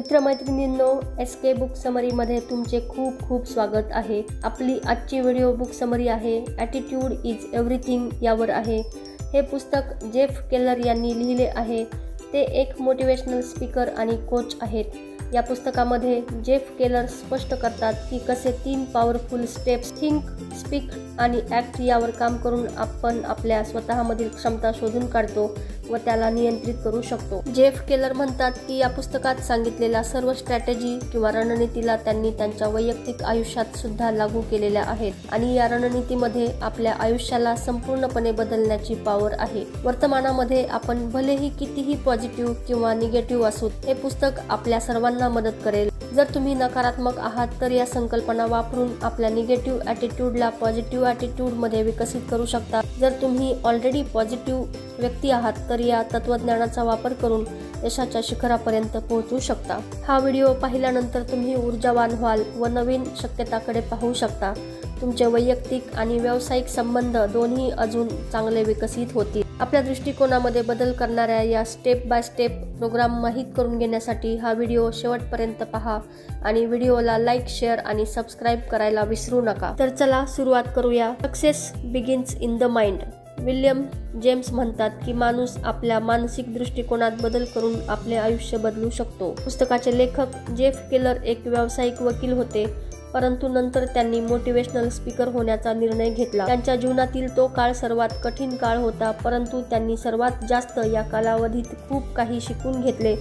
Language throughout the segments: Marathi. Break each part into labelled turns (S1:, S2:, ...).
S1: मित्रमैत्रिणींनो, SK बुक समरीमध्ये तुमचे खूप खूप स्वागत आहे। आपली आजची व्हिडिओ बुक समरी आहे ॲटिट्यूड इज एव्हरीथिंग यावर आहे। हे पुस्तक जेफ केलर यांनी लिहिले आहे। ते एक मोटिवेशनल स्पीकर आणि कोच आहेत। या पुस्तकामध्ये जेफ केलर स्पष्ट करतात की कसे 3 पॉवरफुल स्टेप्स थिंक, स्पीक आणि ॲक्ट यावर काम करून आपण आपल्या स्वतःमधील क्षमता शोधून काढतो व त्याला नियंत्रित करू शकतो। जेफ केलर म्हणतात की या पुस्तकात सांगितलेल्या सर्व स्ट्रॅटेजी किंवा रणनीतीला त्यांनी त्यांच्या वैयक्तिक आयुष्यात सुद्धा लागू केलेल्या आहेत आणि या रणनीतीमध्ये आपल्या आयुष्याला संपूर्णपणे बदलण्याची पॉवर आहे। वर्तमानामध्ये आपण भलेही कितीही पॉझिटिव्ह किंवा निगेटिव्ह असू, हे पुस्तक आपल्या सर्वांना मदत करेल। जर तुम्ही नकारात्मक आहात तर या संकल्पना वापरून आपल्या निगेटिव्ह ॲटिट्यूडला पॉझिटिव्ह ॲटिट्यूडमध्ये विकसित करू शकता। जर तुम्ही ऑलरेडी पॉझिटिव्ह व्यक्ती आहात तर या तत्वज्ञानाचा वापर करून यशाच्या शिखरापर्यंत पोहोचू शकता। हा व्हिडिओ पाहिल्यानंतर तुम्ही ऊर्जावान व्हाल व नवीन शक्यताकडे पाहू शकता। तुमचे वैयक्तिक आणि व्यावसायिक संबंध दोन्ही अजून चांगले विकसित होतील। आपल्या दृष्टिकोनामध्ये बदल करणाऱ्या या स्टेप बाय स्टेप प्रोग्राम माहीत करून घेण्यासाठी हा व्हिडिओ शेवटपर्यंत पहा आणि व्हिडिओला लाईक, शेअर आणि सबस्क्राईब करायला विसरू नका। तर चला सुरुवात करूया। Success begins in the mind. William James म्हणतात की माणूस आपल्या मानसिक दृष्टिकोनात बदल करून आपले आयुष्य बदलू शकतो। पुस्तकाचे लेखक जेफ केलर एक व्यावसायिक वकील होते, परंतु नंतर त्यांनी मोटिवेशनल स्पीकर होण्याचा निर्णय घेतला। त्यांच्या जीवनातील तो काळ सर्वात कठीण काळ होता, परंतु त्यांनी सर्वात जास्त या कालावधीत खूप काही शिकून घेतले।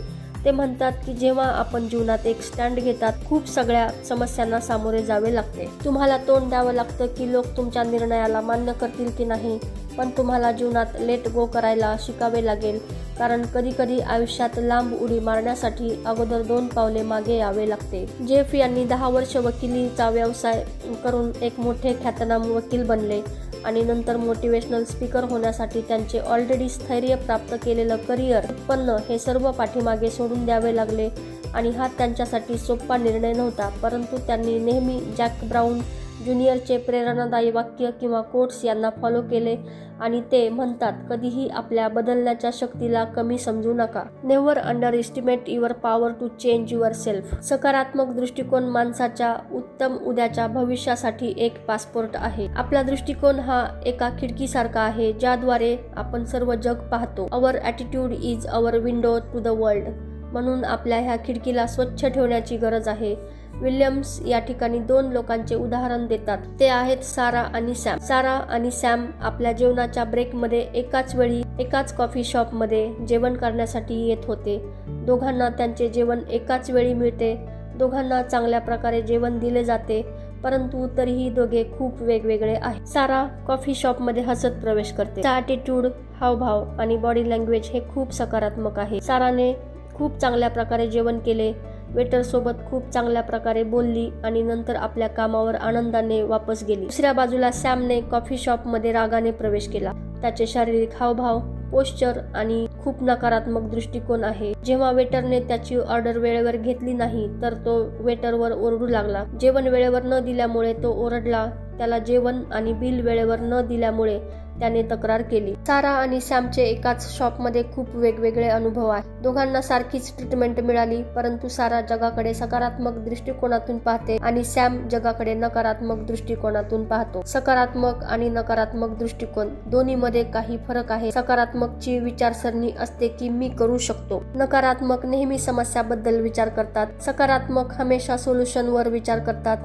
S1: ते म्हणतात की जेव्हा आपण जीवनात एक स्टँड घेतात, खूप सगळ्या समस्यांना सामोरे जावे लागते। तुम्हाला तोंड द्यावं लागतं की लोक तुमच्या निर्णयाला मान्य करतील की नाही, पण तुम्हाला जीवनात लेट गो करायला शिकावे लागेल, कारण कधीकधी आयुष्यात लांब उडी मारण्यासाठी अगोदर 2 पावले मागे यावे लागते। जेफ यांनी 10 वर्ष वकिलीचा व्यवसाय करून एक मोठे ख्यातनाम वकील बनले आणि नंतर मोटिवेशनल स्पीकर होण्यासाठी त्यांचे ऑलरेडी स्थैर्य प्राप्त केलेलं करिअर, उत्पन्न हे सर्व पाठीमागे सोडून द्यावे लागले आणि हा त्यांच्यासाठी सोपा निर्णय नव्हता। परंतु त्यांनी नेहमी जॅक ब्राउन ज्युनियरचे प्रेरणादायी वाक्य किंवा कोट्स यांना फॉलो केले आणि ते म्हणतात, कधीही आपल्या बदलण्याच्या शक्तीला कमी समजू नका। Never underestimate your power to change yourself. सकारात्मक दृष्टिकोन माणसाच्या उत्तम उद्याच्या भविष्यासाठी एक पासपोर्ट आहे। आपला दृष्टिकोन हा एका खिडकीसारखा आहे ज्याद्वारे आपण सर्व जग पाहतो। Our attitude is our window to the world. म्हणून आपल्या ह्या खिडकीला स्वच्छ ठेवण्याची गरज आहे। विल्यम्स या ठिकाणी 2 लोकांचे उदाहरण देतात, ते आहेत सारा आणि सॅम। सारा आणि सॅम आपल्या जेवणाच्या ब्रेकमध्ये एकाच वेळी एकाच कॉफी शॉपमध्ये जेवण करण्यासाठी येत होते। दोघांना त्यांचे जेवण एकाच वेळी मिळते, दोघांना चांगल्या प्रकारे जेवण दिले जाते, परंतु तरीही दोघे खूप वेगवेगळे आहेत। सारा कॉफी शॉपमध्ये हसत प्रवेश करते। तिचा ॲटिट्यूड, हावभाव आणि बॉडी लँग्वेज हे खूप सकारात्मक आहे। साराने खूप चांगल्या प्रकारे जेवण केले, वेटर सोबत खूप चांगल्या प्रकारे बोलली आणि नंतर आपल्या कामावर आनंदाने वापस गेली। दुसऱ्या बाजूला सॅमने कॉफी शॉपमध्ये रागाने प्रवेश केला। त्याचे शारीरिक हावभाव, पोश्चर आणि खूप नकारात्मक दृष्टिकोन आहे। जेव्हा वेटरने त्याची ऑर्डर वेळेवर घेतली नाही तर तो वेटरवर ओरडू लागला। जेवण वेळेवर न दिल्यामुळे तो ओरडला। त्याला जेवण आणि बिल वेळेवर न दिल्यामुळे त्याने तक्रार केली। सारा आणि सॅमचे एकाच शॉपमध्ये खूप वेगवेगळे अनुभव आहेत। दोघांना सारखीच ट्रीटमेंट मिळाली, परंतु सारा जगाकडे सकारात्मक दृष्टिकोनातून पाहते आणि सॅम जगाकडे नकारात्मक दृष्टिकोनातून पाहतो। सकारात्मक आणि नकारात्मक दृष्टिकोन दोन्हीमध्ये काही फरक आहे। सकारात्मकची विचारसरणी असते की मी करू शकतो। नकारात्मक नेहमी समस्याबद्दल विचार करतात। सकारात्मक हमेशा सोल्युशनवर विचार करतात,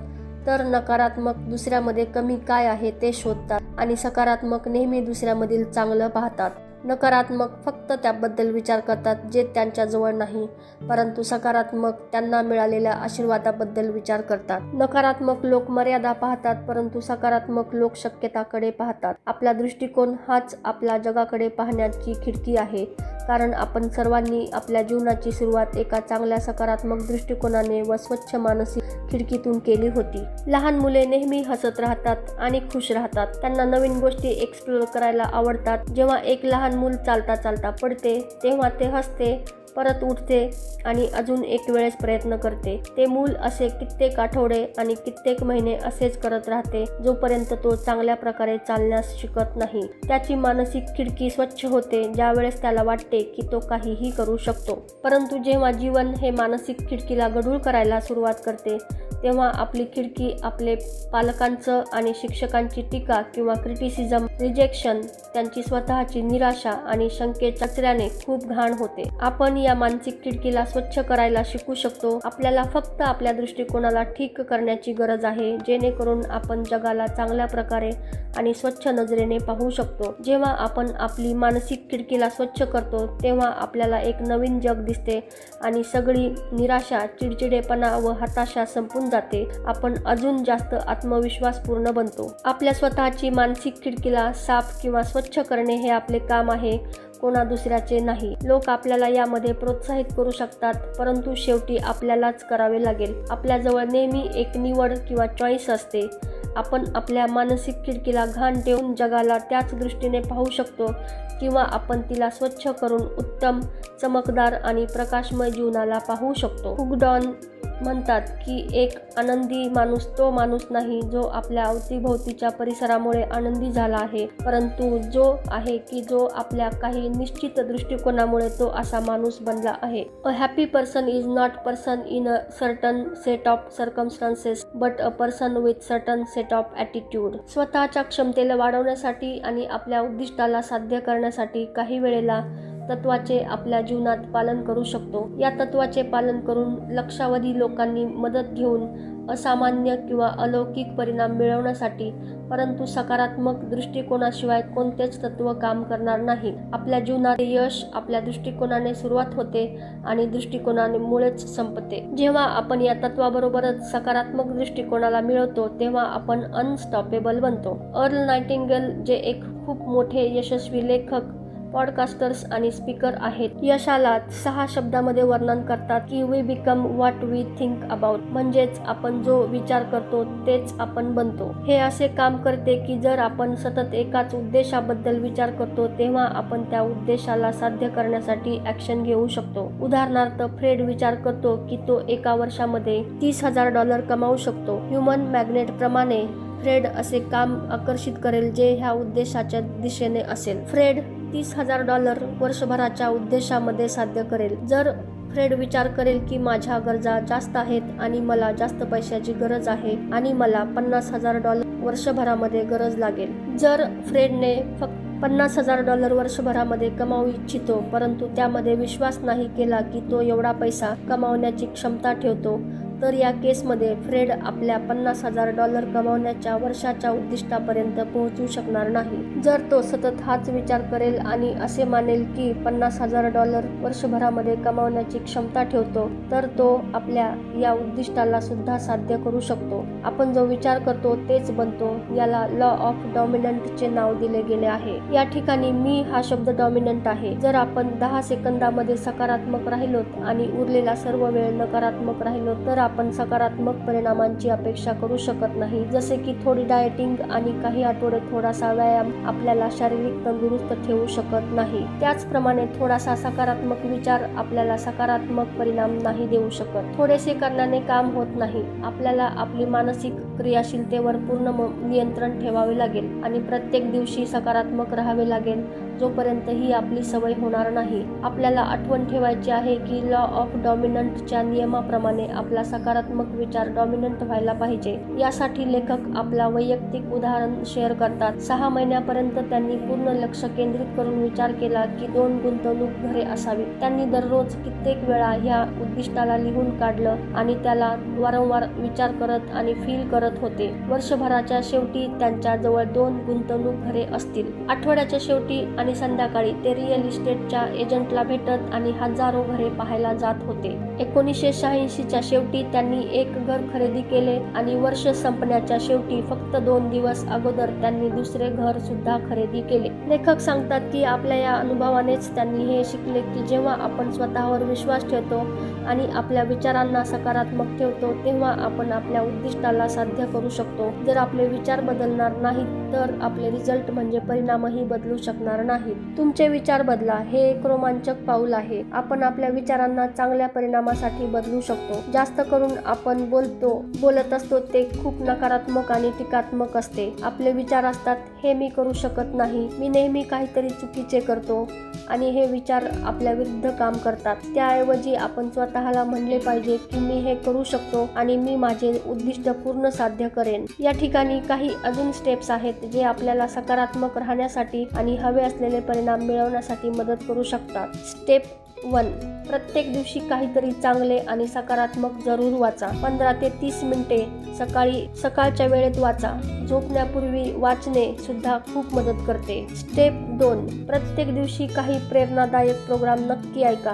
S1: तर नकारात्मक दुसऱ्यामध्ये कमी काय आहे ते शोधतात आणि सकारात्मक नेहमी दुसऱ्यामधील चांगलं पाहतात। नकारात्मक फक्त त्याबद्दल विचार करतात जे त्यांच्या जवळ नाही, परंतु सकारात्मक त्यांना मिळालेल्या आशीर्वादाबद्दल विचार करतात। नकारात्मक लोक मर्यादा पाहतात, परंतु सकारात्मक लोक शक्यताकडे पाहतात। आपला दृष्टिकोन हाच आपल्या जगाकडे पाहण्याची खिडकी आहे, कारण आपण सर्वांनी आपल्या जीवनाची सुरुवात एका चांगल्या सकारात्मक दृष्टिकोनाने व स्वच्छ मानसिक खिडकीतून केली होती। लहान मुले नेहमी हसत राहतात आणि खुश राहतात। त्यांना नवीन गोष्टी एक्सप्लोर करायला आवडतात। जेव्हा एक लहान मूल चालता चालता पडते तेव्हा ते हसते परत उठते आणि अजून एक वेळेस प्रयत्न करते. ते मूल असे कित्येक आठवडे आणि कित्येक महिने असेच करत राहते जोपर्यंत तो चांगल्या प्रकारे चालण्यास शिकत नाही. त्याची मानसिक खिडकी स्वच्छ होते ज्यावेळेस त्याला वाटते की तो काहीही करू शकतो. परंतु जेव्हा जीवन हे मानसिक खिडकीला गढूळ करायला सुरुवात करते तेव्हा आपली खिडकी आपले पालकांचं आणि शिक्षकांची टीका किंवा क्रिटिसिझम, रिजेक्शन, त्यांची स्वतःची निराशा आणि शंकेच्या कचऱ्याने खूप घाण होते. आपण या मानसिक खिडकीला स्वच्छ करायला शिकू शकतो. आपल्याला फक्त आपल्या दृष्टिकोनाला ठीक करण्याची गरज आहे जेणेकरून आपण जगाला चांगल्या प्रकारे आणि स्वच्छ नजरेने पाहू शकतो. जेव्हा आपण आपली मानसिक खिडकीला स्वच्छ करतो तेव्हा आपल्याला एक नवीन जग दिसते आणि सगळी निराशा, चिडचिडेपणा व हताशा संपून जाते. आपण अजून जास्त आत्मविश्वासपूर्ण बनतो. आपल्या स्वतःची मानसिक खिडकीला साफ किंवा स्वच्छ करणे हे आपले काम आहे, कोणा दुसऱ्याचे नाही. लोक आपल्याला यामध्ये प्रोत्साहित करू शकतात परंतु शेवटी आपल्यालाच करावे लागेल. आपल्याजवळ नेहमी एक निवड किंवा चॉईस असते. आपण आपल्या मानसिक खिडकीला घाण ठेवून जगाला त्याच दृष्टीने पाहू शकतो किंवा आपण तिला स्वच्छ करून उत्तम, चमकदार आणि प्रकाशमय जीवनाला पाहू शकतो. हुगडॉन म्हणतात की एक आनंदी माणूस तो माणूस नाही जो आपल्या अवतीभोवतीच्या परिसरामुळे आनंदी झाला आहे, परंतु जो आहे की जो आपल्या काही निश्चित दृष्टिकोनामुळे तो असा माणूस बनला आहे. A happy person is not person in a certain set of circumstances but a person with certain set of attitude. स्वतःच्या क्षमतेला वाढवण्यासाठी आणि आपल्या उद्दिष्टाला साध्य करण्यासाठी काही वेळेला तत्वाचे आपल्या जीवनात पालन करू शकतो. या तत्वाचे पालन करून लक्षावधी लोकांनी मदत घेऊन असामान्य किंवा अलौकिक परिणाम मिळवण्यासाठी, परंतु सकारात्मक दृष्टिकोनाशिवाय कोणतेच तत्व काम करणार नाही. आपल्या जीवनात यश आपल्या दृष्टिकोनाने सुरुवात होते आणि दृष्टिकोनामुळेच संपते. जेव्हा आपण या तत्वाबरोबरच सकारात्मक दृष्टिकोनाला मिळवतो तेव्हा आपण अनस्टॉपेबल बनतो. अर्ल नाइटिंगेल जे एक खूप मोठे यशस्वी लेखक, पॉडकास्टर्स आणि स्पीकर आहेत, यशाला 6 शब्दामध्ये वर्णन करतात की we become what we think about. म्हणजेच आपण जो विचार करतो तेच आपण बनतो. हे असे काम करते की जर आपण सतत एकाच उद्देशाबद्दल विचार करतो तेव्हा आपण त्या उद्देशाला साध्य करण्यासाठी ॲक्शन घेऊ शकतो. उदाहरणार्थ फ्रेड विचार करतो की तो एका वर्षामध्ये $30,000 कमावू शकतो. ह्युमन मॅग्नेट प्रमाणे फ्रेड असे काम आकर्षित करेल जे ह्या उद्देशाच्या दिशेने असेल. फ्रेड $30,000 वर्षभराच्या उद्देशामध्ये साध्य करेल. जर फ्रेड विचार करेल की माझ्या गरजा जास्त आहेत आणि मला जास्त पैशाची गरज आहे आणि मला $50,000 वर्षभरामध्ये गरज लागेल. जर फ्रेडने फक्त $50,000 वर्षभरामध्ये कमावू इच्छितो परंतु त्यामध्ये विश्वास नाही केला की तो एवढा पैसा कमावण्याची क्षमता ठेवतो, तर या केसमध्ये फ्रेड आपल्या $50,000 कमावण्याच्या वर्षाच्या उद्दिष्टापर्यंत पोहोचू शकणार नाही. जर तो सतत हाच विचार करेल आणि असे मानेल की $50,000 वर्षभरामध्ये कमावण्याची क्षमता ठेवतो, तर तो आपल्या या उद्दिष्टाला सुद्धा साध्य करू शकतो. आपण जो विचार करतो तेच बनतो. याला लॉ ऑफ डॉमिनंटचे नाव दिले गेले आहे. या ठिकाणी मी हा शब्द डॉमिनंट आहे. जर आपण 10 सेकंदामध्ये सकारात्मक राहिलोत आणि उरलेला सर्व वेळ नकारात्मक राहिलो तर आपण सकारात्मक परिणामांची अपेक्षा करू शकत नाही. जसे की थोडी डाएटिंग आणि काही आठवडे थोडासा व्यायाम आपल्याला शारीरिक तंदुरुस्त ठेवू शकत नाही. त्याचप्रमाणे थोडासा सकारात्मक विचार आपल्याला सकारात्मक परिणाम नाही देऊ शकत. थोडेसे करण्याने काम होत नाही. आपल्याला आपली मानसिक क्रियाशीलतेवर पूर्ण नियंत्रण ठेवावे लागेल आणि प्रत्येक दिवशी सकारात्मक राहावे लागेल जोपर्यंत ही आपली सवय होणार नाही. आपल्याला आठवण ठेवायची आहे की लॉ ऑफ डॉमिनंटच्या नियमाप्रमाणे आपला सकारात्मक विचार डॉमिनंट व्हायला पाहिजे. यासाठी लेखक आपला वैयक्तिक उदाहरण शेअर करतात. 6 महिन्यापर्यंत त्यांनी पूर्ण लक्ष केंद्रित करून विचार केला की 2 गुंतवणूक घरे असावीत. त्यांनी दररोज कित्येक वेळा ह्या उद्दिष्टाला लिहून काढलं आणि त्याला वारंवार विचार करत आणि फील करत होते. वर्षभराच्या शेवटी त्यांच्या जवळ 2 गुंतवणूक घरे असतील. आठवड्याच्या शेवटी आणि संध्याकाळी ते रिअल इस्टेटच्या एजंटला भेटत आणि हजारो घरे पाहायला जात होते. 1986च्या शेवटी त्यांनी एक घर खरेदी केले आणि वर्ष संपण्याच्या शेवटी फक्त 2 दिवस अगोदर त्यांनी दुसरे घर सुद्धा खरेदी केले. लेखक सांगतात की आपल्या या अनुभवानेच त्यांनी हे शिकले की जेव्हा आपण स्वतःवर विश्वास ठेवतो आणि आपल्या विचारांना सकारात्मक ठेवतो तेव्हा आपण आपल्या उद्दिष्टाला साध्य करू शकतो. जर आपले विचार बदलणार नाहीत तर आपले रिझल्ट म्हणजे परिणामही बदलू शकणार नाही. नाहीत. तुमचे विचार बदला हे एक रोमांचक पाऊल आहे. आपण आपल्या विचारांना चांगल्या परिणामासाठी बदलू शकतो. जास्त करून आपण बोलत असतो ते खूप नकारात्मक आणि टीकात्मक असते. आपले विचार असतात, हे मी करू शकत नाही, मी नेहमी काहीतरी चुकीचे करतो, आणि हे विचार आपल्या विरुद्ध काम करतात. त्याऐवजी आपण स्वतःला म्हणले पाहिजे की मी हे करू शकतो आणि मी माझे उद्दिष्ट पूर्ण साध्य करेन. या ठिकाणी काही अजून स्टेप्स आहेत जे आपल्याला सकारात्मक राहण्यासाठी आणि हवे असलेले परिणाम मिळवण्यासाठी मदत करू शकतात. स्टेप 1. प्रत्येक दिवशी काहीतरी चांगले आणि सकारात्मक जरूर वाचा. 15 ते 30 मिनिटे सकाळच्या वेळेत वाचा. झोपण्यापूर्वी वाचणे सुद्धा खूप मदत करते. स्टेप 2. प्रत्येक दिवशी काही प्रेरणादायक प्रोग्राम नक्की ऐका.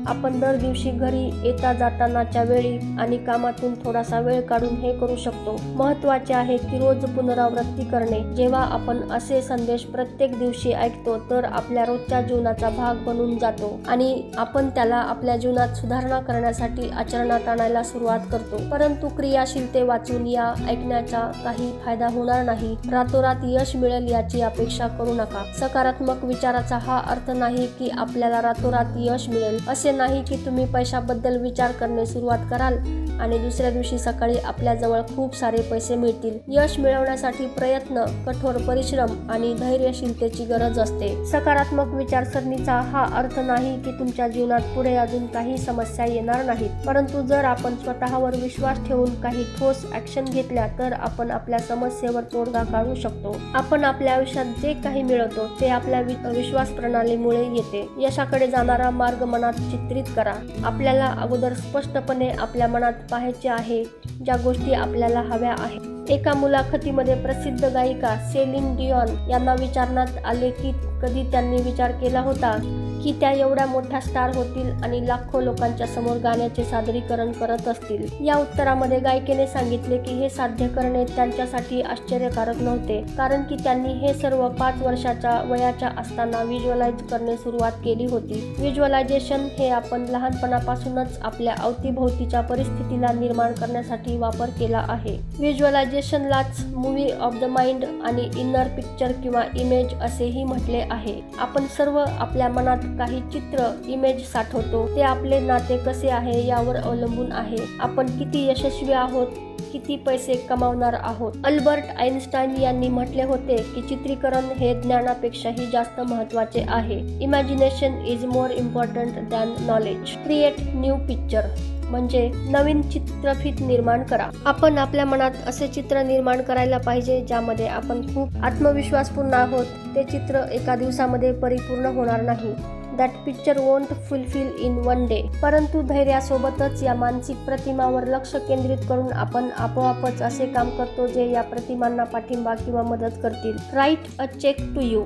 S1: आपण दर दिवशी घरी येता जातानाच्या वेळी आणि कामातून थोडासा वेळ काढून हे करू शकतो. महत्त्वाचे आहे की रोज पुनरावृत्ती करणे. जेव्हा आपण असे संदेश प्रत्येक दिवशी ऐकतो तर आपल्या रोजच्या जीवनाचा भाग बनून जातो आणि आपण त्याला आपल्या जीवनात सुधारणा करण्यासाठी आचरणात आणायला सुरुवात करतो. परंतु क्रियाशीलते वाचून या ऐकण्याचा काही फायदा होणार नाही. रातोरात यश मिळेल याची अपेक्षा करू नका. सकारात्मक विचाराचा हा अर्थ नाही की आपल्याला रातोरात यश मिळेल. असे नाही की तुम्ही पैशाबद्दल विचार करणे सुरुवात कराल आणि दुसऱ्या दिवशी सकाळी आपल्याजवळ खूप सारे पैसे मिळतील. यश मिळवण्यासाठी प्रयत्न, कठोर परिश्रम आणि धैर्यशीलतेची गरज असते. सकारात्मक विचारसरणीचा हा अर्थ नाही की तुमच्या जीवनात पुढे अजून काही समस्या येणार नाहीत, परंतु जर आपण स्वतःवर विश्वास ठेवून काही ठोस ऍक्शन घेतल्या तर आपण आपल्या समस्येवर तोडगा काढू शकतो. आपण आपल्या आयुष्यात जे काही मिळवतो ते आपल्या विश्वास प्रणालीमुळे येते. यशाकडे जाणारा मार्ग मनात चित्रित करा. आपल्याला अगोदर स्पष्टपणे आपल्या मनात पाहायचे आहे ज्या गोष्टी आपल्याला हव्या आहेत. एका मुलाखतीमध्ये प्रसिद्ध गायिका सेलिन डिऑन यांना विचारण्यात आले की कधी त्यांनी विचार केला होता की त्या एवढ्या मोठ्या स्टार होतील आणि लाखो लोकांच्या समोर गाण्याचे सादरीकरण करत असतील. या उत्तरामध्ये गायिकेने सांगितले की हे साध्य करणे त्यांच्यासाठी आश्चर्यकारक नव्हते, कारण की त्यांनी हे सर्व 5 वर्षाच्या वयाच्या असताना व्हिज्युअलाइज करणे सुरुवात केली होती. व्हिज्युअलायझेशन हे आपण लहानपणापासूनच आपल्या अवतीभोवतीच्या परिस्थितीला निर्माण करण्यासाठी वापर केला आहे. व्हिज्युअलायझेशनलाच मूव्ही ऑफ द माइंड आणि इनर पिक्चर किंवा इमेज असेही म्हटले आहे. आपण सर्व आपल्या मनात काही चित्र, इमेज साठवतो. ते आपले नाते कसे आहे यावर अवलंबून आहे. आपण किती यशस्वी आहोत, किती पैसे कमावणार आहोत. अल्बर्ट आइन्स्टाईन यांनी म्हटले होते की चित्रीकरण हे ज्ञानापेक्षाही जास्त महत्त्वाचे आहे. Imagination is more important than knowledge. Create new picture म्हणजे नवीन चित्रफित निर्माण करा. आपण आपल्या मनात असे चित्र निर्माण करायला पाहिजे ज्यामध्ये आपण खूप आत्मविश्वासपूर्ण आहोत. ते चित्र एका दिवसामध्ये परिपूर्ण होणार नाही. That picture won't fulfil in one day. परंतु धैर्यासोबतच या मानसिक प्रतिमावर लक्ष केंद्रित करून आपण आपोआपच असे काम करतो जे या प्रतिमांना पाठिंबा किंवा मदत करतील. Write a cheque to you.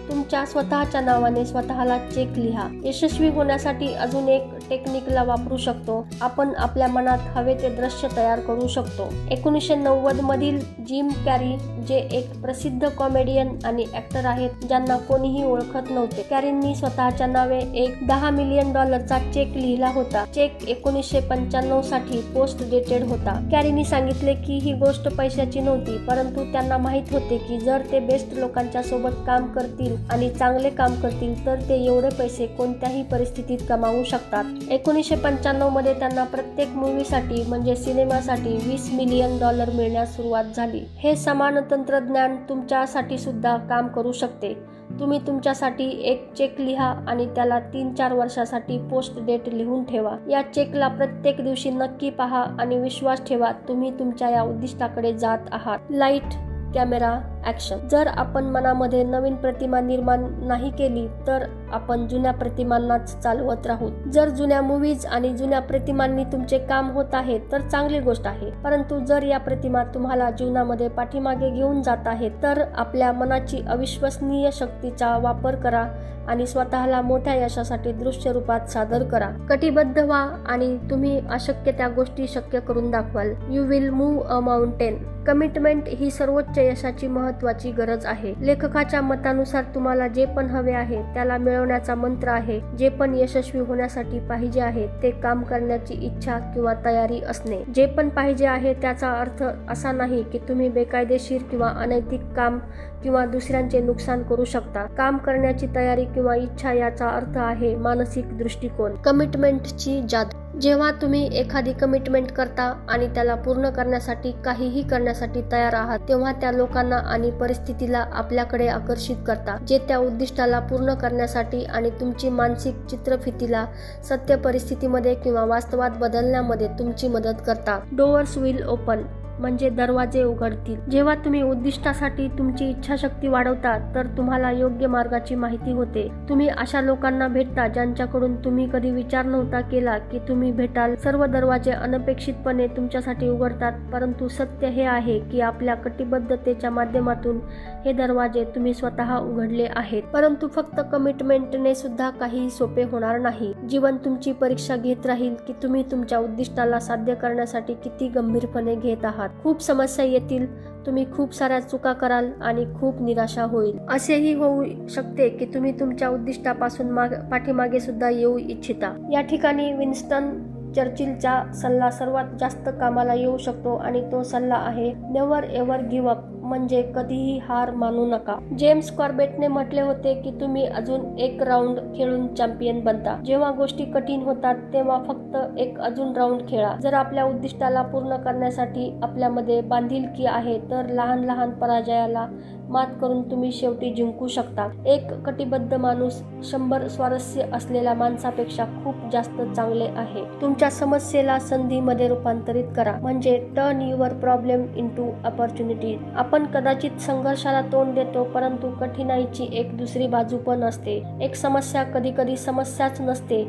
S1: तुमच्या स्वतःच्या नावाने स्वतःला चेक लिहा. यशस्वी होण्यासाठी अजून एक टेक्निकला वापरू शकतो. आपण आपल्या मनात हवे ते दृश्य तयार करू शकतो. 1990 मधील जिम कॅरी, जे एक प्रसिद्ध कॉमेडियन आणि ऍक्टर आहेत ज्यांना कोणीही ओळखत नव्हते, कॅरींनी स्वतःच्या नावे एक $10 मिलियन चेक लिहिला होता. चेक 1995 साठी पोस्ट डेटेड होता. कॅरींनी सांगितले की ही गोष्ट पैशाची नव्हती, परंतु त्यांना माहित होते की जर ते बेस्ट लोकांच्या सोबत काम करतील आणि चांगले काम करतील तर ते एवढे पैसे कोणत्याही परिस्थितीत कमावू शकतात. 1995 मध्ये त्यांना प्रत्येक मूव्हीसाठी म्हणजे सिनेमासाठी $20 मिलियन मिळण्यास सुरुवात झाली. हे समान तंत्रज्ञान तुमच्यासाठी सुद्धा काम करू शकते. तुम्ही तुमच्यासाठी एक चेक लिहा आणि त्याला 3-4 वर्षासाठी पोस्ट डेट लिहून ठेवा. या चेकला प्रत्येक दिवशी नक्की पहा आणि विश्वास ठेवा तुम्ही तुमच्या या उद्दिष्टाकडे जात आहात. Light, camera, action. जर आपण मनामध्ये नवीन प्रतिमा निर्माण नाही केली तर आपण जुन्या प्रतिमांनाच चालवत राहू. जर जुन्या मूव्हीज आणि जुन्या प्रतिमांनी तुमचे काम होत आहे तर चांगली गोष्ट आहे, परंतु जर या प्रतिमा तुम्हाला जीवनामध्ये पाठीमागे घेऊन जात आहेत तर आपल्या मनाची अविश्वसनीय शक्तीचा वापर करा आणि स्वतःला मोठ्या यशासाठी दृश्य रूपात सादर करा. कटिबद्ध व्हा आणि तुम्ही अशक्य त्या गोष्टी शक्य करून दाखवाल. You will move a mountain. Commitment ही सर्वोच्च यशाची महत्त्वाची महत्त्वाची गरज आहे. लेखकाच्या मतानुसार तुम्हाला जे पण हवे आहे त्याला मिळवण्याचा मंत्र आहे. जे पण यशस्वी होण्यासाठी पाहिजे आहे ते काम करण्याची इच्छा किंवा तयारी असणे. जे पण पाहिजे आहे त्याचा अर्थ असा नाही की तुम्ही बेकायदेशीर किंवा अनैतिक काम किंवा दुसऱ्यांचे नुकसान करू शकता. काम करण्याची तयारी किंवा इच्छा याचा अर्थ आहे मानसिक दृष्टिकोन. कमिटमेंटची जादू. जेव्हा तुम्ही एखादी कमिटमेंट करता आणि त्याला पूर्ण करण्यासाठी काहीही करण्यासाठी तयार आहात तेव्हा त्या लोकांना आणि परिस्थितीला आपल्याकडे आकर्षित करता जे त्या उद्दिष्टाला पूर्ण करण्यासाठी आणि तुमची मानसिक चित्रफितीला सत्य परिस्थितीमध्ये किंवा वास्तवात बदलण्यामध्ये तुमची मदत करता. डोअर्स विल ओपन म्हणजे दरवाजे उघडतील. जेव्हा तुम्ही उद्दिष्टासाठी तुमची इच्छाशक्ती वाढवता तर तुम्हाला योग्य मार्गाची माहिती होते. तुम्ही अशा लोकांना भेटता ज्यांच्याकडून तुम्ही कधी विचार नव्हता केला की तुम्ही भेटाल. सर्व दरवाजे अनपेक्षितपणे तुमच्यासाठी उघडतात. परंतु सत्य हे आहे की आपल्या कटिबद्धतेच्या माध्यमातून हे दरवाजे तुम्ही स्वतः उघडले आहेत. परंतु फक्त कमिटमेंटने सुद्धा काही सोपे होणार नाही. जीवन तुमची परीक्षा घेत राहील की तुम्ही तुमच्या उद्दिष्टाला साध्य करण्यासाठी किती गंभीरपणे घेत आहात. खूप समस्या येतील, तुम्ही खूप साऱ्या चुका कराल आणि खूप निराशा होईल. असेही होऊ शकते की तुम्ही तुमच्या उद्दिष्टापासून पाठीमागे सुद्धा येऊ इच्छिता. या ठिकाणी विन्स्टन चर्चिलचा सल्ला सर्वात जास्त कामाला येऊ शकतो आणि तो सल्ला आहे नेव्हर एव्हर गिव्ह अप म्हणजे कधीही हार मानू नका. जेम्स कॉर्बेटने म्हटले होते की तुम्ही अजून एक राऊंड खेळून चॅम्पियन बनता. जेव्हा गोष्टी कठीण होतात तेव्हा फक्त एक अजून राऊंड खेळा. जर आपल्या उद्दिष्टाला पूर्ण करण्यासाठी आपल्यामध्ये बांधिलकी आहे तर लहान लहान पराजयाला मात करून तुम्ही शेवटी जिंकू शकता. एक कटिबद्ध माणूस 100 स्वारस्य असलेल्या माणसापेक्षा खूप जास्त चांगले आहे. तुमच्या समस्येला संधीमध्ये रूपांतरित करा म्हणजे turn your problem into opportunity. आपण कदाचित संघर्षाला तोंड देतो परंतु कठीणाईची एक दुसरी बाजू पण असते. एक समस्या कधी कधी समस्याच नसते,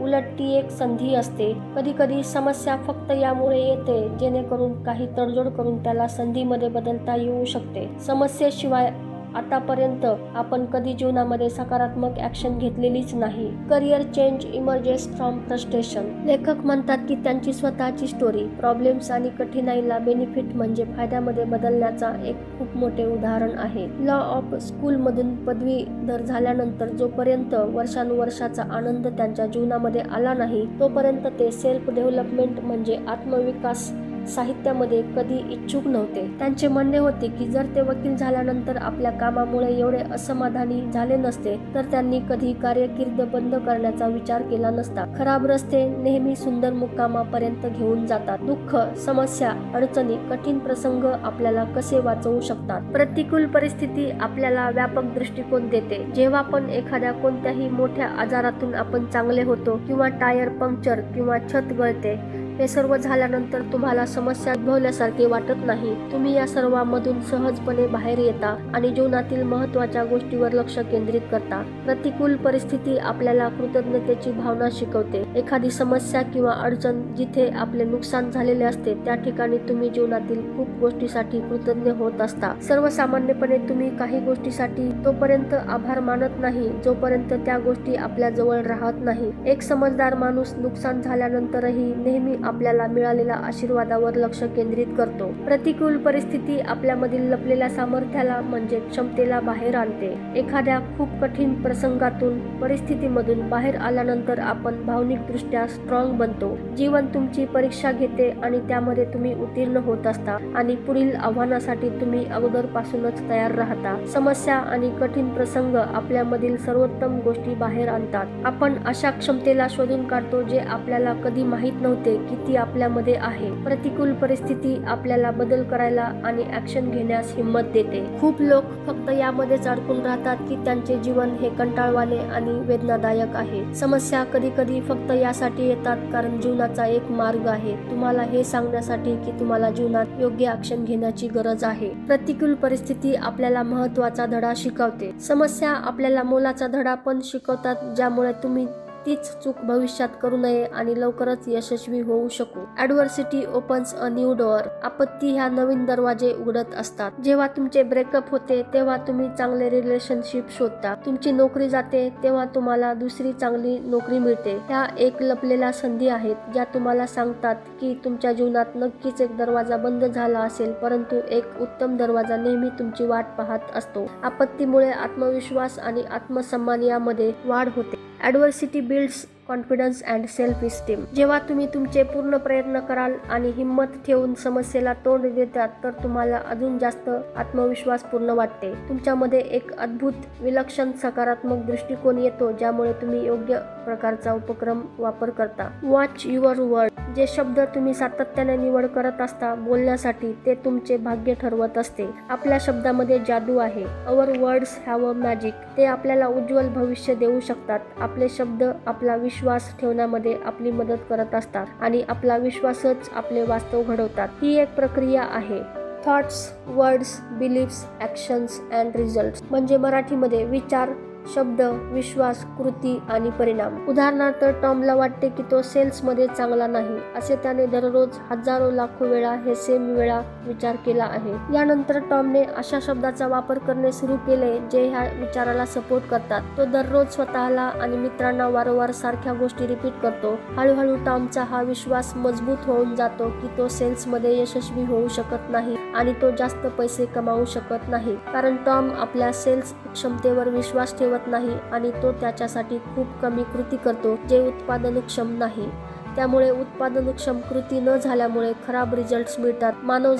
S1: उलट ती एक संधी असते. कधी कधी समस्या फक्त यामुळे येते जेणेकरून काही तडजोड करून त्याला संधीमध्ये बदलता येऊ शकते. समस्येशिवाय आतापर्यंत आपण कधी जीवनामध्ये सकारात्मक ऍक्शन घेतलेलीच नाही. Career change emerges from frustration. लेखक म्हणतात की त्यांची स्वतःची स्टोरी प्रॉब्लेम्स आणि कठीणाईला बेनिफिट म्हणजे फायद्यामध्ये बदलण्याचा एक खूप मोठे उदाहरण आहे. लॉ ऑफ स्कूलमधून पदवीधर झाल्यानंतर जोपर्यंत वर्षानुवर्षाचा आनंद त्यांच्या जीवनामध्ये आला नाही तोपर्यंत ते सेल्फ डेव्हलपमेंट म्हणजे आत्मविकास साहित्यामध्ये कधी इच्छुक नव्हते. त्यांचे म्हणणे होते की जर ते वकील झाल्यानंतर आपल्या कामामुळे एवढे असमाधानी झाले नसते तर त्यांनी कधी कारकीर्द बंद करण्याचा विचार केला नसता. खराब रस्ते नेहमी सुंदर मुक्कामापर्यंत घेऊन जातात. दुःख, समस्या, अडचणी, कठीण प्रसंग आपल्याला कसे वाचवू शकतात. प्रतिकूल परिस्थिती आपल्याला व्यापक दृष्टिकोन देते. जेव्हा पण एखाद्या कोणत्याही मोठ्या आजारातून आपण चांगले होतो किंवा टायर पंक्चर किंवा छत गळते हे सर्व झाल्यानंतर तुम्हाला समस्या उद्भवल्यासारखे वाटत नाही. तुम्ही या सर्वांमधून सहजपणे बाहेर येता आणि जीवनातील महत्त्वाच्या गोष्टीवर लक्ष केंद्रित करता. प्रतिकूल परिस्थिती आपल्याला कृतज्ञतेची भावना शिकवते. एखादी समस्या किंवा अडचण जिथे आपले नुकसान झालेले असते त्या ठिकाणी तुम्ही जीवनातील खूप गोष्टीसाठी कृतज्ञ होत असता. सर्वसामान्यपणे तुम्ही काही गोष्टीसाठी तोपर्यंत आभार मानत नाही जोपर्यंत त्या गोष्टी आपल्या जवळ राहत नाही. एक समजदार माणूस नुकसान झाल्यानंतरही नेहमी आपल्याला मिळालेल्या आशीर्वादावर लक्ष केंद्रित करतो. प्रतिकूल परिस्थिती आपल्यामधील लपलेल्या सामर्थ्याला म्हणजे क्षमतेला बाहेर आणते. एखाद्या खूप कठीण प्रसंगातून परिस्थितीमधून बाहेर आल्यानंतर आपण भावनिकदृष्ट्या स्ट्रॉंग बनतो. जीवन तुमची परीक्षा घेते आणि त्यामध्ये तुम्ही उत्तीर्ण होत असता आणि पुढील आव्हानासाठी तुम्ही अगोदरपासूनच तयार राहता. समस्या आणि कठीण प्रसंग आपल्यामधील सर्वोत्तम गोष्टी बाहेर आणतात. आपण अशा क्षमतेला शोधून काढतो जे आपल्याला कधी माहीत नव्हते की ती आपल्यामध्ये आहे. प्रतिकूल परिस्थिती आपल्याला बदल करायला आणि ऍक्शन घेण्यास हिंमत देते. खूप लोक फक्त यामध्येच अडकून राहतात की त्यांचे जीवन हे कंटाळवाणे आणि वेदनादायक आहे. समस्या कधी कधी फक्त यासाठी येतात कारण जीवनाचा एक मार्ग आहे तुम्हाला हे सांगण्यासाठी की तुम्हाला जीवनात योग्य ऍक्शन घेण्याची गरज आहे. प्रतिकूल परिस्थिती आपल्याला महत्त्वाचा धडा शिकवते. समस्या आपल्याला मोलाचा धडा पण शिकवतात ज्यामुळे तुम्ही तीच चूक भविष्यात करू नये आणि लवकरच यशस्वी होऊ शकू. ॲडव्हर्सिटी ओपन्स अ न्यू डोअर. आपत्ती ह्या नवीन दरवाजे उघडत असतात. जेव्हा तुमचे ब्रेकअप होते तेव्हा तुम्ही चांगले रिलेशनशिप शोधता. तुमची नोकरी जाते तेव्हा तुम्हाला दुसरी चांगली नोकरी मिळते. ह्या एक लपलेल्या संधी आहेत ज्या तुम्हाला सांगतात की तुमच्या जीवनात नक्कीच एक दरवाजा बंद झाला असेल, परंतु एक उत्तम दरवाजा नेहमी तुमची वाट पाहत असतो. आपत्तीमुळे आत्मविश्वास आणि आत्मसन्मान यामध्ये वाढ होते. Adversity builds confidence and self esteem. जेव्हा तुम्ही तुमचे पूर्ण प्रयत्न कराल आणि हिंमत ठेवून समस्येला तोंड देतात तर तुम्हाला अजून जास्त आत्मविश्वास पूर्ण वाटते. तुमच्यामध्ये एक अद्भुत विलक्षण सकारात्मक दृष्टिकोन येतो ज्यामुळे तुम्ही योग्य प्रकारचा उपक्रम वापर करता. Watch your word. जे शब्द तुम्ही सातत्याने निवड करत असता बोलण्यासाठी ते तुमचे भाग्य ठरवत असते. आपल्या शब्दामध्ये जादू आहे. Our words have a magic. ते आपल्याला उज्ज्वल भविष्य देऊ शकतात. आपले शब्द आपला विश्वास ठेवण्यामध्ये आपली मदत करत असतात आणि आपला विश्वासच आपले वास्तव घडवतात. ही एक प्रक्रिया आहे. Thoughts, words, beliefs, actions and results. म्हणजे मराठीमध्ये विचार, शब्द, विश्वास, कृती आणि परिणाम. उदाहरणार्थ टॉमला वाटते की तो सेल्समध्ये चांगला नाही, असे त्याने दररोज हजारो लाखो वेळा हे सेम वेळा विचार केला आहे. यानंतर टॉमने अशा शब्दाचा वापर करणे सुरू केले जे ह्या विचाराला सपोर्ट करतात. तो दररोज स्वतःला आणि मित्रांना वारंवार सारख्या गोष्टी रिपीट करतो. हळूहळू टॉमचा हा विश्वास मजबूत होऊन जातो की तो सेल्समध्ये यशस्वी होऊ शकत नाही आणि तो जास्त पैसे कमावू शकत नाही, कारण टॉम आपल्या सेल्स क्षमतेवर विश्वास ठेवत नाही आणि तो त्याच्यासाठी खूप कमी कृती करतो जे उत्पादनक्षम नाही. त्यामुळे उत्पादनक्षम कृती न झाल्यामुळे खराब रिझल्ट्स मिळतात. मानव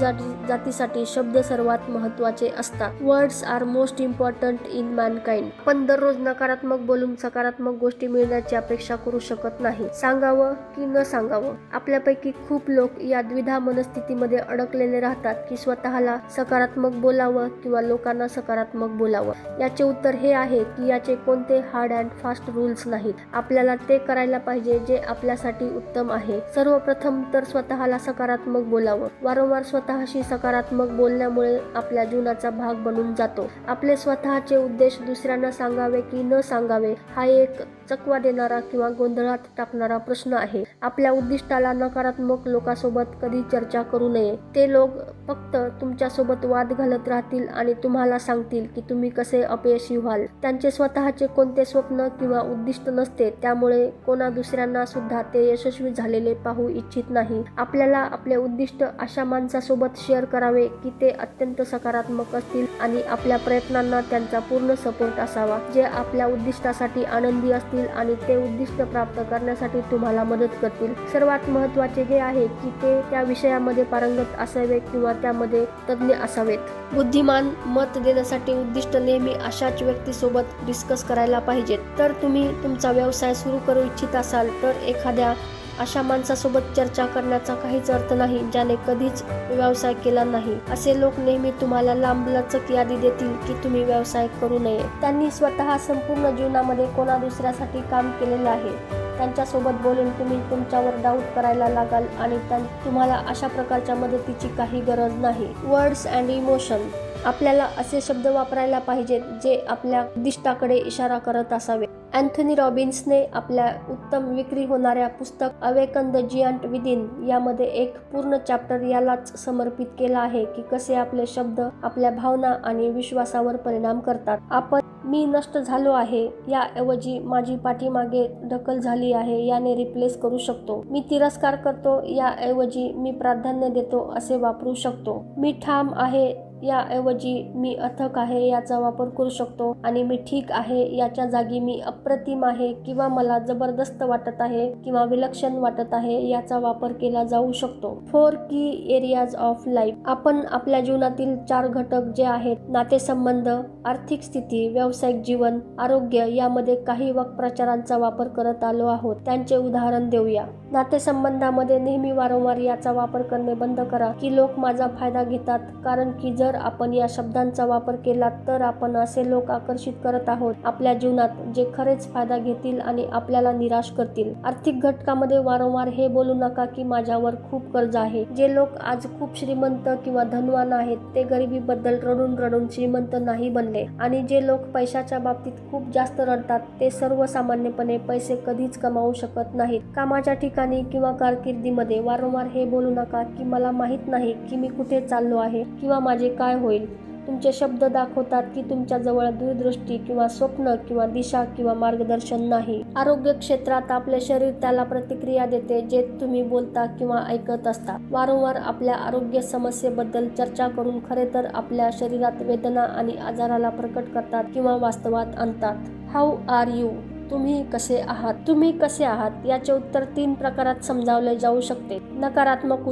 S1: जातीसाठी शब्द सर्वात महत्त्वाचे असतात. Words are most important in mankind. पण दररोज नकारात्मक बोलून सकारात्मक गोष्टी मिळण्याची अपेक्षा करू शकत नाही. सांगावं की न सांगावं. आपल्यापैकी खूप लोक या द्विधा मनस्थितीमध्ये अडकलेले राहतात की स्वतःला सकारात्मक बोलावं किंवा लोकांना सकारात्मक बोलावं. याचे उत्तर हे आहे की याचे कोणते हार्ड अँड फास्ट रूल्स नाहीत. आपल्याला ते करायला पाहिजे जे आपल्यासाठी उत्तम आहे. सर्वप्रथम तर स्वतःला सकारात्मक बोलावं. वारंवार स्वतःशी सकारात्मक बोलण्यामुळे आपल्या जीवनाचा भाग बनून जातो. आपले स्वतःचे उद्देश दुसऱ्यांना सांगावे की न सांगावे हा एक चकवा देणारा किंवा गोंधळात टाकणारा प्रश्न आहे. आपल्या उद्दिष्टाला नकारात्मक लोकांसोबत कधी चर्चा करू नये. ते लोक फक्त तुमच्यासोबत वाद घालत राहतील आणि तुम्हाला सांगतील की तुम्ही कसे अपयशी व्हाल. त्यांचे स्वतःचे कोणते स्वप्न किंवा उद्दिष्ट नसते, त्यामुळे कोणा दुसऱ्यांना सुद्धा ते यशस्वी झालेले पाहू इच्छित नाही. आपल्याला आपले उद्दिष्ट अशा माणसासोबत शेअर करावे की ते अत्यंत सकारात्मक असतील आणि आपल्या प्रयत्नांना त्यांचा पूर्ण सपोर्ट असावा, जे आपल्या उद्दिष्टासाठी आनंदी असतील आणि ते उद्दिष्ट प्राप्त करण्यासाठी तुम्हाला मदत करतील. सर्वात महत्त्वाचे हे आहे की ते त्या विषयामध्ये पारंगत असावे किंवा त्यामध्ये तज्ञ असावेत. बुद्धिमान मत देण्यासाठी उद्दिष्ट नेहमी अशाच व्यक्तीसोबत डिस्कस करायला पाहिजेत. तर तुम्ही तुमचा व्यवसाय सुरू करू इच्छित असाल तर एखाद्या अशा माणसासोबत चर्चा करण्याचा काहीच अर्थ नाही ज्याने कधीच व्यवसाय केला नाही. असे लोक नेहमी तुम्हाला लांबलचक यादी देतील की तुम्ही व्यवसाय करू नये. त्यांनी स्वतः संपूर्ण जीवनामध्ये कोणा दुसऱ्यासाठी काम केलेलं आहे. त्यांच्यासोबत बोलून तुम्ही तुमच्यावर डाऊट करायला लागाल आणि तुम्हाला अशा प्रकारच्या मदतीची काही गरज नाही. Words and emotion. आपल्याला असे शब्द वापरायला पाहिजेत जे आपल्या उद्दिष्टाकडे इशारा करत असावे. अँथनी रॉबिन्सने आपल्या उत्तम विक्री होणाऱ्या पुस्तक अवेकन द जियांट विदिन यामध्ये एक पूर्ण चॅप्टर यालाच समर्पित केला आहे की कसे आपले शब्द आपल्या भावना आणि विश्वासावर परिणाम करतात. आपण मी नष्ट झालो आहे याऐवजी माझी पाठीमागे ढकल झाली आहे याने रिप्लेस करू शकतो. मी तिरस्कार करतो याऐवजी मी प्राधान्य देतो असे वापरू शकतो. मी ठाम आहे याऐवजी मी अथक आहे याचा वापर करू शकतो आणि मी ठीक आहे याच्या जागी मी अप्रतिम आहे किंवा मला जबरदस्त वाटत आहे किंवा विलक्षण वाटत आहे याचा वापर केला जाऊ शकतो. 4 की एरियाज ऑफ लाईफ. आपण आपल्या जीवनातील 4 घटक जे आहेत नातेसंबंध, आर्थिक स्थिती, व्यावसायिक जीवन, आरोग्य यामध्ये काही वाक्प्रचारांचा वापर करत आलो आहोत. त्यांचे उदाहरण देऊया. नातेसंबंधामध्ये नेहमी वारंवार याचा वापर करणे बंद करा की लोक माझा फायदा घेतात, कारण की जर जर आपण या शब्दांचा वापर केला तर आपण असे लोक आकर्षित करत आहोत आपल्या जीवनात जे खरेच फायदा घेतील आणि आपल्याला निराश करतील. आर्थिक घटकामध्ये वारंवार हे बोलू नका की माझ्यावर खूप कर्ज आहे. जे लोक आज खूप श्रीमंत किंवा धनवान आहेत ते गरिबीबद्दल रडून रडून श्रीमंत नाही बनले आणि जे लोक पैशाच्या बाबतीत खूप जास्त रडतात ते सर्वसामान्यपणे पैसे कधीच कमावू शकत नाहीत. कामाच्या ठिकाणी किंवा कारकिर्दीमध्ये वारंवार हे बोलू नका की मला माहित नाही की मी कुठे चाललो आहे किंवा माझे काय होईल. तुमचे शब्द दाखवतात की तुमच्याजवळ दूरदृष्टी किंवा स्वप्न किंवा दिशा किंवा मार्गदर्शन नाही. आरोग्य क्षेत्रात आपले शरीर त्याला प्रतिक्रिया देते जे तुम्ही बोलता किंवा ऐकत असता. वारंवार आपल्या आरोग्य समस्येबद्दल चर्चा करून खरे तर आपल्या शरीरात वेदना आणि आजाराला प्रकट करतात किंवा वास्तवात आणतात. How are you? तुम्ही कसे आहात? तुम्ही कसे आहात याचे उत्तर 3 प्रकारात समजावले जाऊ शकते. नकारात्मक,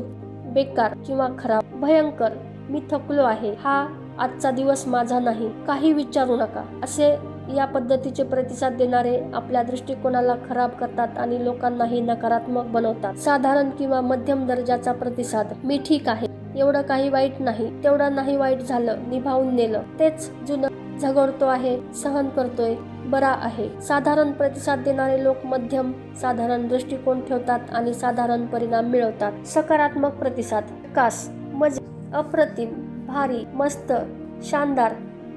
S1: बेकार किंवा खराब. भयंकर, मी थकलो आहे, हा आजचा दिवस माझा नाही, काही विचारू नका. असे या पद्धतीचे प्रतिसाद देणारे आपल्या दृष्टिकोनाला खराब करतात आणि लोकांनाही नकारात्मक बनवतात. साधारण किंवा मध्यम दर्जाचा प्रतिसाद. मी ठीक आहे, एवढं काही वाईट नाही, तेवढं नाही वाईट झालं, निभावून नेलं, तेच जुनं, झगडतो आहे, सहन करतोय, बरा आहे. साधारण प्रतिसाद देणारे लोक मध्यम साधारण दृष्टिकोन ठेवतात आणि साधारण परिणाम मिळवतात. सकारात्मक प्रतिसाद. कास, मजे, अप्रतिम, भारी, मस्त, शानदार,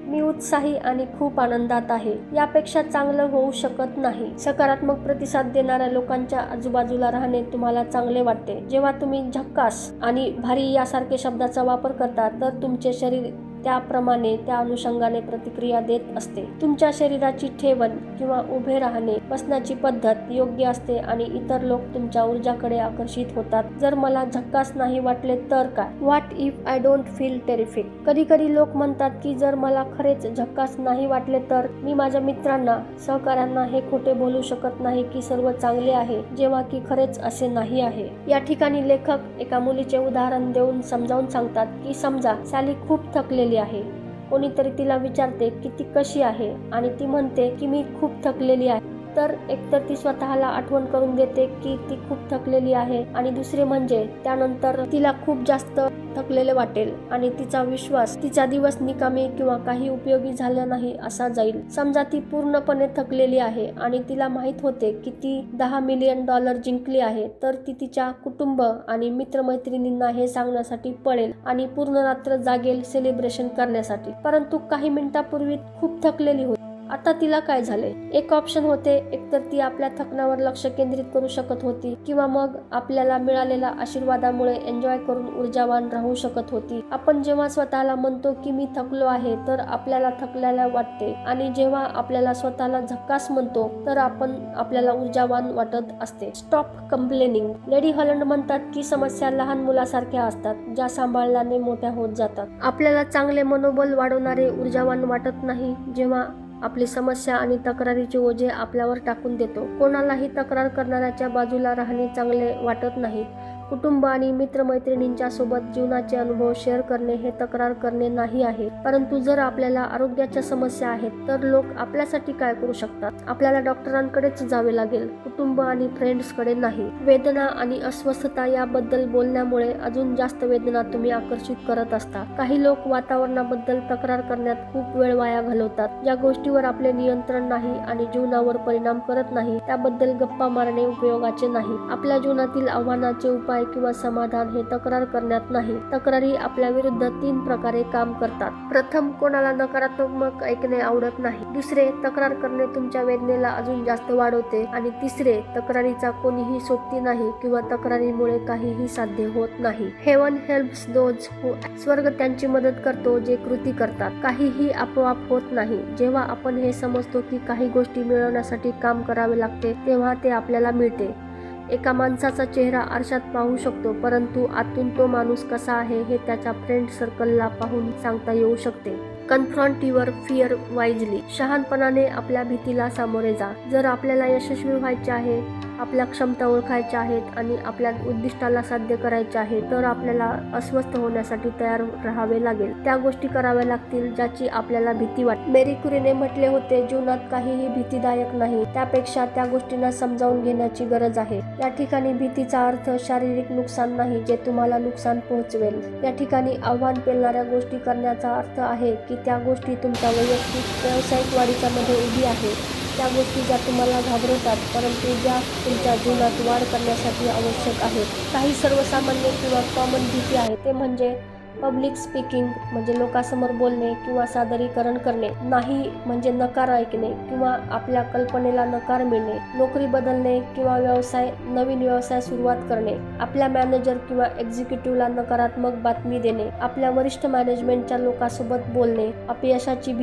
S1: मी उत्साही आणि खूप आनंदात आहे, यापेक्षा चांगलं होऊ शकत नाही. सकारात्मक प्रतिसाद देणाऱ्या लोकांच्या आजूबाजूला राहणे तुम्हाला चांगले वाटते. जेव्हा तुम्ही झक्कास आणि भारी यासारखे शब्दाचा वापर करता तर तुमचे शरीर त्याप्रमाणे त्या अनुषंगाने प्रतिक्रिया देत असते. तुमच्या शरीराची ठेवण किंवा उभे राहणे, बसण्याची पद्धत योग्य असते आणि इतर लोक तुमच्या ऊर्जाकडे आकर्षित होतात. जर मला झक्कास नाही वाटले तर काय? What if I don't feel terrific? कधी कधी लोक म्हणतात की जर मला खरेच झक्कास नाही वाटले तर मी माझ्या मित्रांना, सहकाऱ्यांना हे खोटे बोलू शकत नाही की सर्व चांगले आहे, जेव्हा की खरेच असे नाही आहे. या ठिकाणी लेखक एका मुलीचे उदाहरण देऊन समजावून सांगतात की समजा सॅली खूप थकलेली आहे. कोणीतरी तिला विचारते की ती कशी आहे आणि ती म्हणते की मी खूप थकलेली आहे. तर एकतर ती स्वतःला आठवण करून देते की ती खूप थकलेली आहे आणि दुसरे म्हणजे त्यानंतर तिला खूप जास्त थकलेले वाटेल आणि तिचा विश्वास तिचा दिवस निकामी किंवा काही उपयोगी झाला नाही असा जाईल. समजा ती पूर्णपणे थकलेली आहे आणि तिला माहित होते की ती $10 मिलियन जिंकली आहे तर ती तिच्या कुटुंब आणि मित्रमैत्रिणींना हे सांगण्यासाठी पळेल आणि पूर्ण रात्र जागेल सेलिब्रेशन करण्यासाठी. परंतु काही मिनिटांपूर्वी खूप थकलेली होती. आता तिला काय झाले? एक ऑप्शन होते, एकतर ती आपल्या थकण्यावर लक्ष केंद्रित करू शकत होती किंवा मग आपल्याला मिळालेल्या आशीर्वादामुळे एन्जॉय करून ऊर्जावान राहू शकत होती. आपण जेव्हा स्वतःला म्हणतो की मी थकलो आहे तर आपल्याला थकलेला वाटते आणि जेव्हा आपल्याला स्वतःला झक्कास म्हणतो तर आपल्याला ऊर्जावान वाटत असते. Stop complaining. लेडी हॉलंड म्हणतात की समस्या लहान मुलासारख्या असतात ज्या सांभाळल्याने मोठ्या होत जातात. आपल्याला चांगले मनोबल वाढवणारे ऊर्जावान वाटत नाही जेव्हा आपली समस्या आणि तक्रारीचे ओझे आपल्यावर टाकून देतो. कोणालाही तक्रार करणाऱ्याच्या बाजूला राहणे चांगले वाटत नाही. कुटुंब आणि मित्रमैत्रिणींच्या सोबत जीवनाचे अनुभव शेअर करणे हे तक्रार करणे नाही आहे. परंतु जर आपल्याला आरोग्याच्या समस्या आहेत तर लोक आपल्यासाठी काय करू शकतात? आपल्याला डॉक्टरांकडेच जावे लागेल, कुटुंब आणि फ्रेंड्सकडे नाही. वेदना आणि अस्वस्थता याबद्दल बोलण्यामुळे अजून जास्त वेदना तुम्ही आकर्षित करत असता. काही लोक वातावरणाबद्दल तक्रार करण्यात खूप वेळ वाया घालवतात. ज्या गोष्टीवर आपले नियंत्रण नाही आणि जीवनावर परिणाम करत नाही त्याबद्दल गप्पा मारणे उपयोगाचे नाही. आपल्या जीवनातील आव्हानाचे उपाय किंवा समाधान हे तक्रार करण्यात नाही. तक्रारी आपल्या विरुद्ध 3 प्रकारे काम करतात. प्रथम, कोणाला नकारात्मक ऐकणे आवडत नाही. दुसरे, तक्रार करणे तुमच्या वेदनेला अजून जास्त वाढवते आणि तिसरे, तक्रारीचा कोणीही सोबती नाही किंवा तक्रारीमुळे काहीही साध्य होत नाही. Heaven helps those who. स्वर्ग त्यांची मदत करतो जे कृती करतात. काहीही आपोआप होत नाही. जेव्हा आपण हे समजतो की काही गोष्टी मिळवण्यासाठी काम करावे लागते तेव्हा ते आपल्याला मिळते. एका माणसाचा चेहरा आरशात पाहू शकतो परंतु आतून तो माणूस कसा आहे हे त्याच्या फ्रेंड सर्कलला पाहून सांगता येऊ शकते. कन्फ्रॉन्ट युअर फिअर वाईजली. शहाणपणाने आपल्या भीतीला सामोरे जा. जर आपल्याला यशस्वी व्हायचे आहे आपल्या क्षमता ओळखायच्या आहेत आणि आपल्या उद्दिष्टाला साध्य करायचे आहे, तर आपल्याला अस्वस्थ होण्यासाठी तयार राहावे लागेल. त्या गोष्टी कराव्या लागतील ज्याची आपल्याला भीती वाटते. मेरी क्युरीने म्हटले होते, जीवनात काहीही भीतीदायक नाही, त्यापेक्षा त्या गोष्टींना समजावून घेण्याची गरज आहे. या ठिकाणी भीतीचा अर्थ शारीरिक नुकसान नाही जे तुम्हाला नुकसान पोहोचवेल. या ठिकाणी आव्हान पेलणाऱ्या गोष्टी करण्याचा अर्थ आहे की त्या गोष्टी तुमच्या वैयक्तिक व्यावसायिक वाढीच्या मध्ये उभी आहे. त्या गोष्टी ज्या तुम्हाला घाबरवतात परंतु ज्या तुमच्या जीवनात वाढ करण्यासाठी आवश्यक आहेत. काही सर्वसामान्य किंवा कॉमन भीती आहे ते म्हणजे पब्लिक स्पीकिंग म्हणजे लोकांसमोर बोलणे किंवा सादरीकरण करणे, नाही म्हणजे नकार ऐकणे किंवा आपल्या कल्पनेला नकार मिळणे, नोकरी बदलणे किंवा नवीन व्यवसाय सुरुवात करणे, आपल्या मॅनेजर किंवा एक्झिक्युटिव्हला नकारात्मक बातमी देणे, आपल्या वरिष्ठ मॅनेजमेंटच्या लोकांसोबत बोलणे, अपयशाची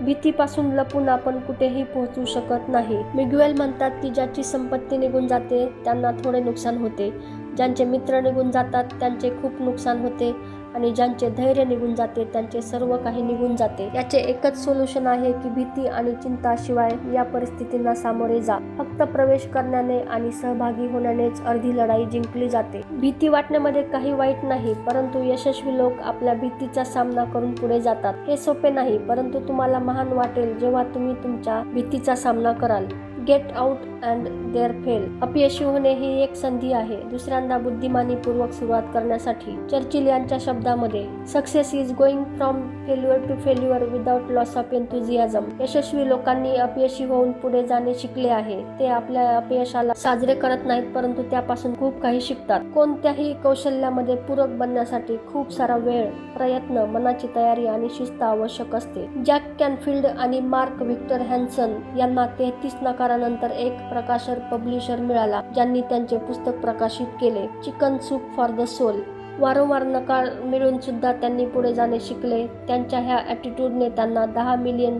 S1: भीतीपासून लपून आपण कुठेही पोहोचू शकत नाही. मिग्वेल म्हणतात की ज्याची संपत्ती निघून जाते त्यांना थोडे नुकसान होते, ज्यांचे मित्र निघून जातात त्यांचे खूप नुकसान होते आणि ज्यांचे धैर्य निघून जाते त्यांचे सर्व काही निघून जाते. याचे एकच सोल्युशन आहे की भीती आणि चिंताशिवाय या परिस्थितींना सामोरे जा. फक्त प्रवेश करण्याने आणि सहभागी होण्यानेच अर्धी लढाई जिंकली जाते. भीती वाटण्यामध्ये काही वाईट नाही, परंतु यशस्वी लोक आपल्या भीतीचा सामना करून पुढे जातात. हे सोपे नाही, परंतु तुम्हाला महान वाटेल जेव्हा तुम्ही तुमच्या भीतीचा सामना कराल. Get out and there fail. अपयशी होणे ही एक संधी आहे दुसऱ्यांदा बुद्धिमानीपूर्वक सुरुवात करण्यासाठी. चर्चिल यांच्या शब्दामध्ये, success is going from failure to failure without loss of enthusiasm. यशस्वी लोकांनी अपयशी होऊन पुढे जाणे शिकले आहे. ते आपल्या अपयशाला साजरे करत नाहीत, परंतु त्यापासून खूप काही शिकतात. कोणत्याही कौशल्यामध्ये पूरक बनण्यासाठी खूप सारा वेळ, प्रयत्न, मनाची तयारी आणि शिस्त आवश्यक असते. जॅक कॅनफिल्ड आणि मार्क व्हिक्टर हॅन्सन यांना 33 नकारानंतर एक प्रकाशक पब्लिशर मिळाला ज्यांनी त्यांचे पुस्तक प्रकाशित केले, chicken soup for the soul. वारंवार नकार मिळून सुद्धा त्यांनी पुढे जाणे शिकले. त्यांच्या ह्या ॲटिट्यूडने त्यांना $10 मिलियन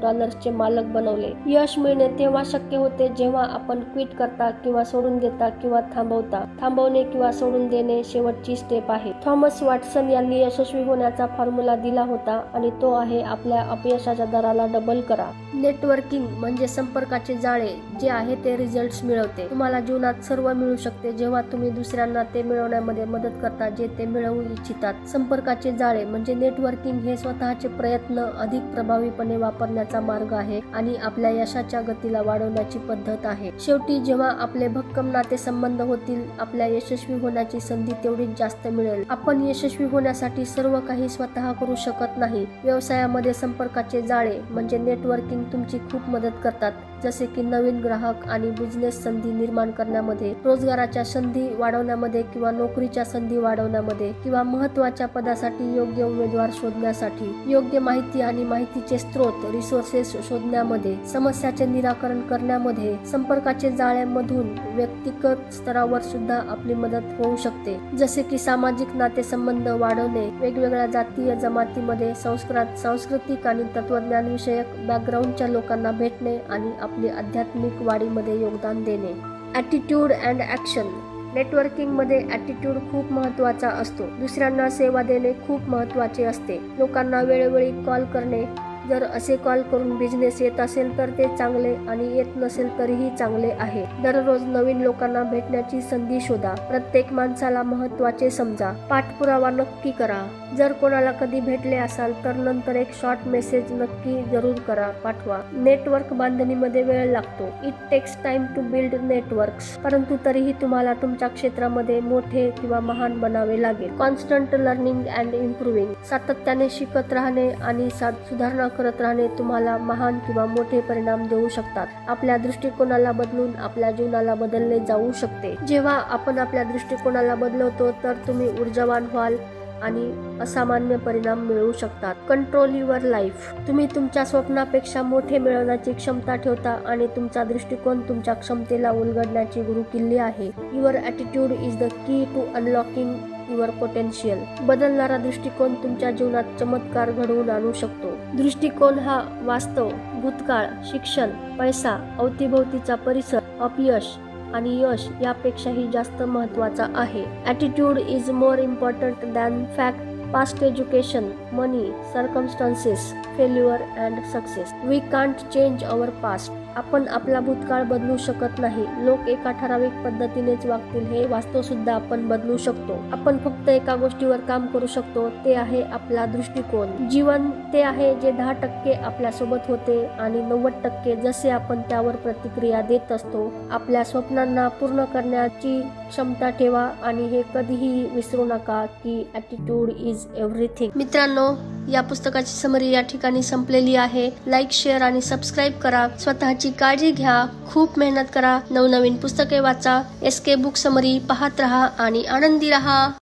S1: मालक बनवले. यश मिळणे तेव्हा शक्य होते जेव्हा आपण क्विट करता किंवा सोडून देता किंवा थांबवता. थांबवणे किंवा सोडून देणे शेवटची स्टेप आहे. थॉमस वॉटसन यांनी यशस्वी होण्याचा फॉर्म्युला दिला होता आणि तो आहे आपल्या अपयशाच्या दराला डबल करा. नेटवर्किंग म्हणजे संपर्काचे जाळे जे आहे ते रिझल्ट्स मिळवते. तुम्हाला जीवनात सर्व मिळू शकते जेव्हा तुम्ही दुसऱ्यांना ते मिळवण्यामध्ये मदत करता जे ते मिळवू इच्छितात. संपर्काचे जाळे म्हणजे नेटवर्किंग हे स्वतःचे प्रयत्न अधिक प्रभावीपणे वापरण्याचा मार्ग आहे आणि आपल्या यशाच्या गतीला वाढवण्याची पद्धत आहे. शेवटी जेव्हा आपले भक्कम नाते संबंध होतील, आपल्या यशस्वी होण्याची संधी तेवढीच जास्त मिळेल. आपण यशस्वी होण्यासाठी सर्व काही स्वतः करू शकत नाही. व्यवसायामध्ये संपर्काचे जाळे म्हणजे नेटवर्किंग तुमची खूप मदत करतात, जसे की नवीन ग्राहक आणि बिझनेस संधी निर्माण करण्यामध्ये, रोजगाराच्या संधी वाढवण्यामध्ये किंवा नोकरीच्या संधी वाढवण्यामध्ये किंवा महत्त्वाच्या पदासाठी योग्य उमेदवार शोधण्यासाठी, योग्य माहिती आणि माहितीचे स्रोत रिसोर्सेस शोधण्यामध्ये, समस्याचे निराकरण करण्यामध्ये. संपर्काचे जाळ्यामधून व्यक्तिगत स्तरावर सुद्धा आपली मदत होऊ शकते, जसे की सामाजिक नातेसंबंध वाढवणे, वेगवेगळ्या जातीय जमातीमध्ये सांस्कृतिक आणि तत्वज्ञान विषयक बॅकग्राऊंडच्या लोकांना भेटणे आणि आपली आध्यात्मिक वाढीमध्ये योगदान देणे. Attitude and action. नेटवर्किंगमध्ये ॲटिट्यूड खूप महत्त्वाचा असतो. दुसऱ्यांना सेवा देणे खूप महत्त्वाचे असते. लोकांना वेळोवेळी कॉल करणे. जर असे कॉल करून बिझनेस येत असेल तर ते चांगले आणि येत नसेल तरीही चांगले आहे. दररोज नवीन लोकांना भेटण्याची संधी शोधा. प्रत्येक माणसाला महत्त्वाचे समजा. पाठपुरावा नक्की करा. जर कोणाला कधी भेटले असाल तर नंतर एक शॉर्ट मेसेज नक्की जरूर पाठवा. नेटवर्क बांधणीमध्ये वेळ लागतो. It takes time to build networks. परंतु तरीही तुम्हाला तुमच्या क्षेत्रामध्ये मोठे किंवा महान बनावे लागेल. Constant learning and improving. सातत्याने शिकत राहणे आणि सुधारणा करत राहणे तुम्हाला महान किंवा मोठे परिणाम देऊ शकतात. आपल्या दृष्टिकोनाला बदलून आपल्या जीवनाला बदलले जाऊ शकते. जेव्हा आपण आपल्या दृष्टिकोनाला बदलवतो तर तुम्ही ऊर्जावान व्हाल आणि असामान्य परिणाम मिळवू शकतात. Control your life. तुम्ही तुमच्या स्वप्नापेक्षा मोठे मिळवण्याची क्षमता ठेवता आणि तुमचा दृष्टिकोन तुमच्या क्षमतेला उलगडण्याची गुरुकिल्ली आहे. Your attitude is the key to unlocking your potential. बदलणारा दृष्टिकोन तुमच्या जीवनात चमत्कार घडवून आणू शकतो. दृष्टिकोन हा वास्तव, भूतकाळ, शिक्षण, पैसा, अवतीभोवतीचा परिसर, अपयश आणि यश यापेक्षाही जास्त महत्त्वाचा आहे. Attitude is more important than fact, past education, money, circumstances, failure and success. We can't change our past. आपण आपला भूतकाळ बदलू शकत नाही. लोक एका ठराविक पद्धतीनेच वागतील हे वास्तव सुद्धा आपण बदलू शकतो. आपण फक्त एका गोष्टीवर काम करू शकतो, ते आहे आपला दृष्टिकोन. जीवन ते आहे जे 10% आपल्या सोबत होते आणि 90% जसे आपण त्यावर प्रतिक्रिया देत असतो. आपल्या स्वप्नांना पूर्ण करण्याची क्षमता ठेवा आणि हे कधीही विसरू नका की ॲटिट्यूड इज एव्हरीथिंग. मित्रांनो, या पुस्तकाची समरी या ठिकाणी संपलेली आहे. लाईक, शेअर आणि सबस्क्राईब करा. स्वतःची काळजी घ्या. खूप मेहनत करा. नवनवीन पुस्तके वाचा. SK बुक समरी पाहत रहा आणि आनंदी रहा.